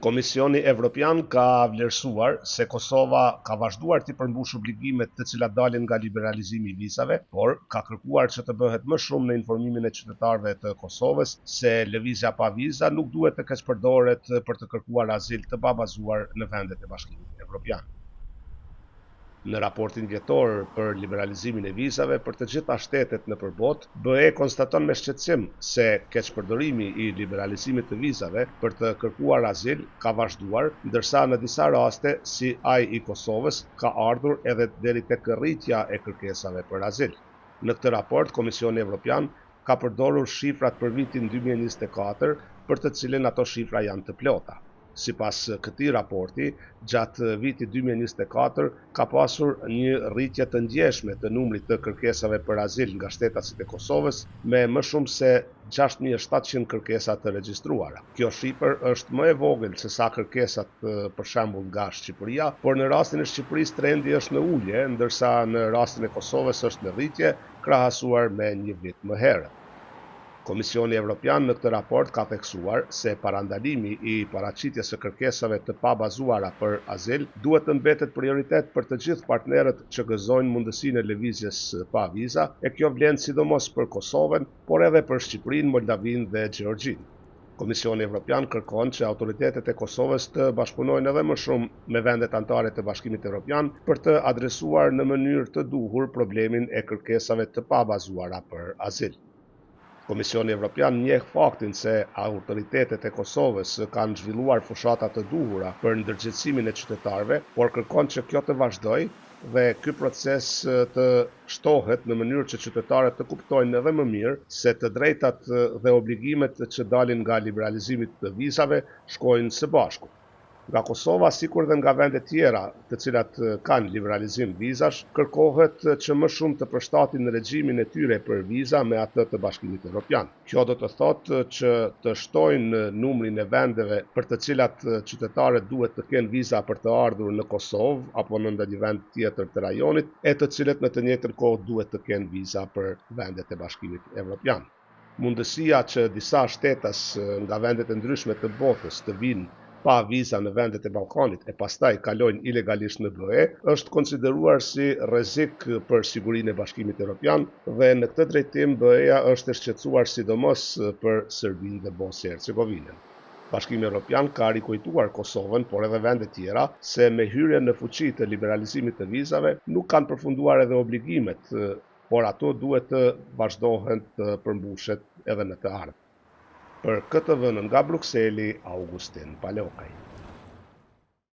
Komisioni Evropian ka vlerësuar se Kosova ka vazhduar të përmbush obligimet të cilat dalin nga liberalizimi i vizave, por ka kërkuar që të bëhet më shumë në informimin e qytetarëve të Kosovës se lëvizja pa viza nuk duhet të keqpërdoret për të kërkuar azil të babazuar në vendet e Bashkimit Evropian. Në raportin vjetor për liberalizimin e vizave për të gjitha shtetet në përbot, BE konstaton me shqetësim se keqpërdorimi i liberalizimit të vizave për të kërkuar azil ka vazhduar, ndërsa në disa raste, si ai i Kosovës, ka ardhur edhe deri tek rritja e kërkesave për azil. Në këtë raport, Komisioni Evropian ka përdorur shifrat për vitin 2024, për të cilin ato shifra janë të plota. Sipas këtij raporti, gjatë vitit 2024 ka pasur një rritje të ndjeshme të numrit të kërkesave për azil nga shtetasit e Kosovës, me më shumë se 6700 kërkesa të regjistruara. Kjo shifër është më e vogël se sa kërkesat për shembull nga Shqipëria, por në rastin e Shqipërisë trendi është në ulje, ndërsa në rastin e Kosovës është në rritje, krahasuar me një vit më herët. Komisioni Evropian në këtë raport ka theksuar se parandalimi i paraqitjes së kërkesave të pabazuara për azil duhet të mbetet prioritet për të gjithë partnerët që gëzojnë mundësinë e lëvizjes pa viza, e kjo vlen sidomos për Kosovën, por edhe për Shqipërinë, Moldavinë dhe Gjeorgjinë. Komisioni Evropian kërkon që autoritetet e Kosovës të bashkëpunojnë edhe më shumë me vendet anëtare të Bashkimit Evropian për të adresuar në mënyrë të duhur problemin e kërkesave të pabazuara për azil. Komisioni Evropian njeh faktin se autoritetet e Kosovës kanë zhvilluar fushata të duhura për ndërgjegjësimin e qytetarëve, por kërkon që kjo të vazhdojë dhe ky proces të shtohet në mënyrë që qytetarët të kuptojnë edhe më mirë se të drejtat dhe obligimet që dalin nga liberalizimi të vizave shkojnë së bashku. Nga Kosova, sikur dhe nga vendet tjera të cilat kanë liberalizim vizash, kërkohet që më shumë të përshtatin në regjimin e tyre për viza me atë të Bashkimit Evropian. Kjo do të thotë që të shtojnë numrin e vendeve për të cilat qytetarët duhet të kenë viza për të ardhur në Kosovë apo në ndonjë vend tjetër të rajonit, e të cilët në të njëjtën kohë duhet të kenë viza për vendet e Bashkimit Evropian. Mundësia që disa shtetas nga vendet e ndryshme të botës të vinë pa viza në vendet e Ballkanit e pastaj kalojnë ilegalisht në BE, është konsideruar si rrezik për sigurinë e Bashkimit Evropian dhe në këtë drejtim BE-ja është e shqetësuar sidomos për Serbinë dhe Bosnjë-Hercegovinën. Bashkimi Evropian ka rikujtuar Kosovën, por edhe vende tjera, se me hyrjen në fuqi të liberalizimit të vizave nuk kanë përfunduar edhe obligimet, por ato duhet të vazhdohen të përmbushet edhe në të ardhmen. Për KTV-n nga Brukseli, Augustin Palokaj.